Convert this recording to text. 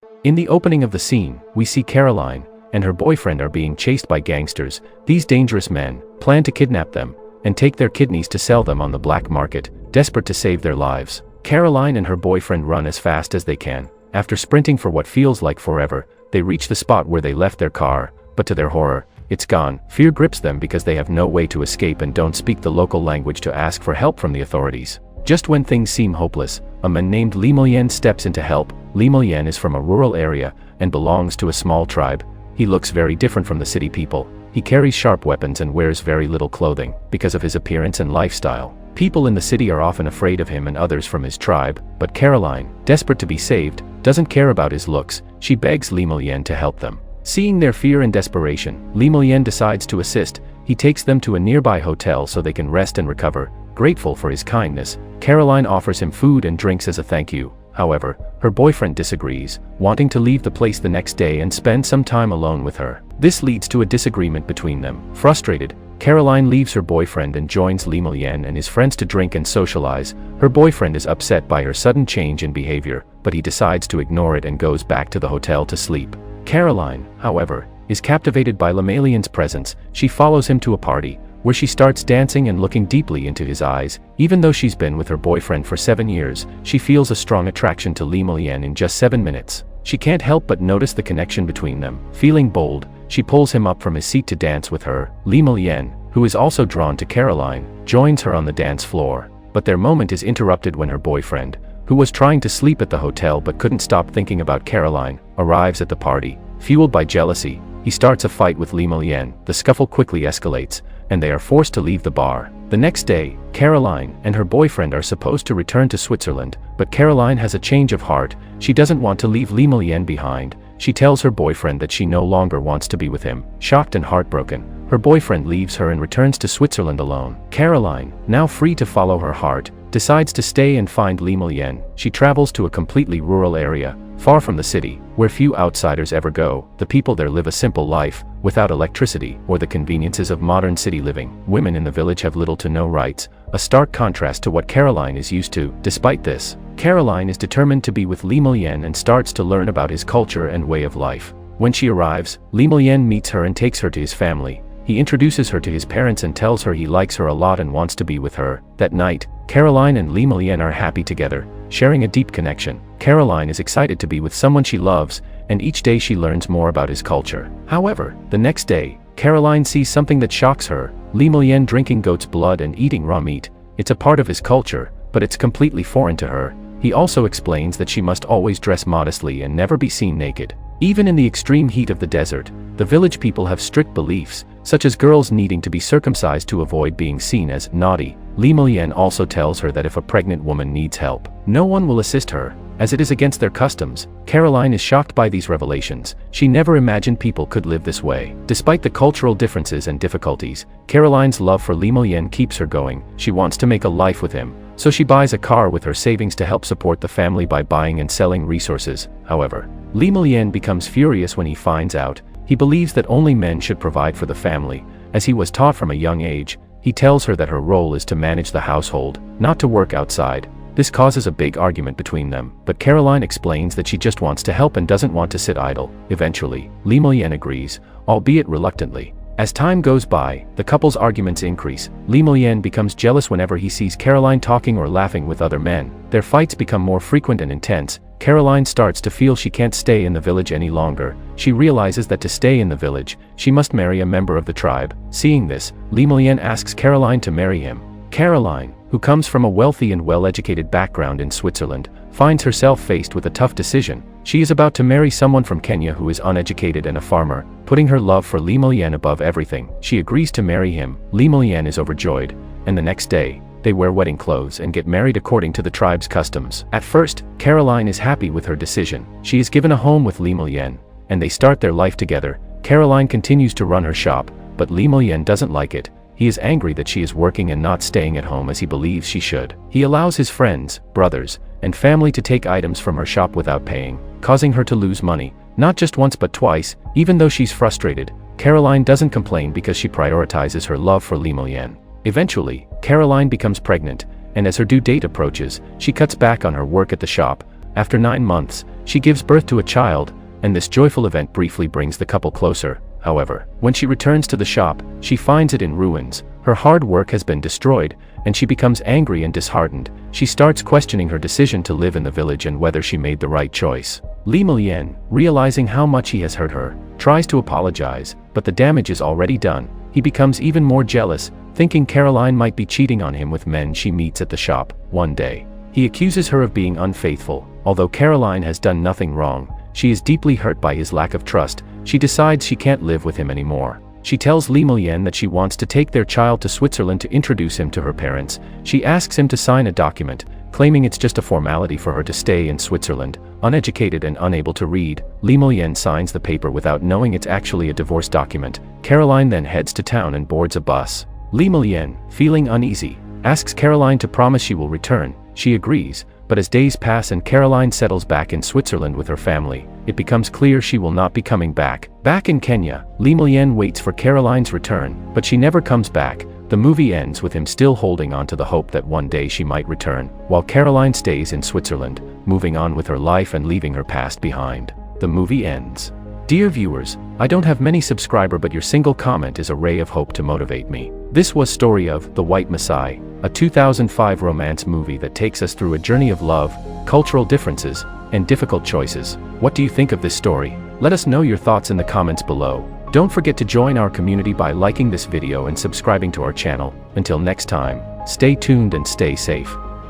In the opening of the scene, we see Caroline and her boyfriend are being chased by gangsters. These dangerous men plan to kidnap them and take their kidneys to sell them on the black market, desperate to save their lives. Caroline and her boyfriend run as fast as they can. After sprinting for what feels like forever, they reach the spot where they left their car, but to their horror, it's gone. Fear grips them because they have no way to escape and don't speak the local language to ask for help from the authorities. Just when things seem hopeless, a man named Limouyen steps in to help. Limouyen is from a rural area and belongs to a small tribe. He looks very different from the city people. He carries sharp weapons and wears very little clothing because of his appearance and lifestyle. People in the city are often afraid of him and others from his tribe, but Caroline, desperate to be saved, doesn't care about his looks. She begs Limouyen to help them. Seeing their fear and desperation, Limouyen decides to assist. He takes them to a nearby hotel so they can rest and recover. Grateful for his kindness, Caroline offers him food and drinks as a thank you. However, her boyfriend disagrees, wanting to leave the place the next day and spend some time alone with her. This leads to a disagreement between them. Frustrated, Caroline leaves her boyfriend and joins Limouyen and his friends to drink and socialize. Her boyfriend is upset by her sudden change in behavior, but he decides to ignore it and goes back to the hotel to sleep. Caroline, however, is captivated by Limouyen's presence. She follows him to a party, where she starts dancing and looking deeply into his eyes. Even though she's been with her boyfriend for 7 years, she feels a strong attraction to Limouyen in just 7 minutes. She can't help but notice the connection between them. Feeling bold, she pulls him up from his seat to dance with her. Limouyen, who is also drawn to Caroline, joins her on the dance floor. But their moment is interrupted when her boyfriend, who was trying to sleep at the hotel but couldn't stop thinking about Caroline, arrives at the party. Fueled by jealousy, he starts a fight with Limouyen. The scuffle quickly escalates, and they are forced to leave the bar. The next day, Caroline and her boyfriend are supposed to return to Switzerland, but Caroline has a change of heart. She doesn't want to leave Limouyen behind. She tells her boyfriend that she no longer wants to be with him. Shocked and heartbroken, her boyfriend leaves her and returns to Switzerland alone. Caroline, now free to follow her heart, decides to stay and find Limouyen. She travels to a completely rural area, far from the city, where few outsiders ever go. The people there live a simple life, without electricity or the conveniences of modern city living. Women in the village have little to no rights, a stark contrast to what Caroline is used to. Despite this, Caroline is determined to be with Limouyen and starts to learn about his culture and way of life. When she arrives, Limouyen meets her and takes her to his family. He introduces her to his parents and tells her he likes her a lot and wants to be with her. That night, Caroline and Limouyen are happy together, sharing a deep connection. Caroline is excited to be with someone she loves, and each day she learns more about his culture. However, the next day, Caroline sees something that shocks her: Limouyen drinking goat's blood and eating raw meat. It's a part of his culture, but it's completely foreign to her. He also explains that she must always dress modestly and never be seen naked. Even in the extreme heat of the desert, the village people have strict beliefs, such as girls needing to be circumcised to avoid being seen as naughty. Limouyen also tells her that if a pregnant woman needs help, no one will assist her, as it is against their customs. Caroline is shocked by these revelations. She never imagined people could live this way. Despite the cultural differences and difficulties, Caroline's love for Limouyen keeps her going. She wants to make a life with him, so she buys a car with her savings to help support the family by buying and selling resources. However, Limouyen becomes furious when he finds out. He believes that only men should provide for the family, as he was taught from a young age. He tells her that her role is to manage the household, not to work outside. This causes a big argument between them, but Caroline explains that she just wants to help and doesn't want to sit idle. Eventually, Limouyen agrees, albeit reluctantly. As time goes by, the couple's arguments increase. Limouyen becomes jealous whenever he sees Caroline talking or laughing with other men. Their fights become more frequent and intense. Caroline starts to feel she can't stay in the village any longer. She realizes that to stay in the village, she must marry a member of the tribe. Seeing this, Limouyen asks Caroline to marry him. Caroline, who comes from a wealthy and well-educated background in Switzerland, finds herself faced with a tough decision. She is about to marry someone from Kenya who is uneducated and a farmer, putting her love for Limouyen above everything. She agrees to marry him. Limouyen is overjoyed, and the next day, they wear wedding clothes and get married according to the tribe's customs. At first, Caroline is happy with her decision. She is given a home with Limouyen, and they start their life together. Caroline continues to run her shop, but Limouyen doesn't like it. He is angry that she is working and not staying at home as he believes she should. He allows his friends, brothers, and family to take items from her shop without paying, causing her to lose money, not just once but twice. Even though she's frustrated, Caroline doesn't complain because she prioritizes her love for Limouyen. Eventually, Caroline becomes pregnant, and as her due date approaches, she cuts back on her work at the shop. After 9 months, She gives birth to a child, and this joyful event briefly brings the couple closer. However, when she returns to the shop, she finds it in ruins. Her hard work has been destroyed, and she becomes angry and disheartened. She starts questioning her decision to live in the village and whether she made the right choice. Li Milian, realizing how much he has hurt her, tries to apologize, but the damage is already done. He becomes even more jealous, thinking Caroline might be cheating on him with men she meets at the shop. One day, he accuses her of being unfaithful. Although Caroline has done nothing wrong, she is deeply hurt by his lack of trust. She decides she can't live with him anymore. She tells Li Milian that she wants to take their child to Switzerland to introduce him to her parents. She asks him to sign a document, claiming it's just a formality for her to stay in Switzerland. Uneducated and unable to read, Li Milian signs the paper without knowing it's actually a divorce document. Caroline then heads to town and boards a bus. Li Milian, feeling uneasy, asks Caroline to promise she will return. She agrees, but as days pass and Caroline settles back in Switzerland with her family, it becomes clear she will not be coming back. Back in Kenya, Li Milian waits for Caroline's return, but she never comes back. The movie ends with him still holding on to the hope that one day she might return, while Caroline stays in Switzerland, moving on with her life and leaving her past behind. The movie ends. Dear viewers, I don't have many subscribers, but your single comment is a ray of hope to motivate me. This was story of The White Massai, a 2005 romance movie that takes us through a journey of love, cultural differences, and difficult choices. What do you think of this story? Let us know your thoughts in the comments below. Don't forget to join our community by liking this video and subscribing to our channel. Until next time, stay tuned and stay safe.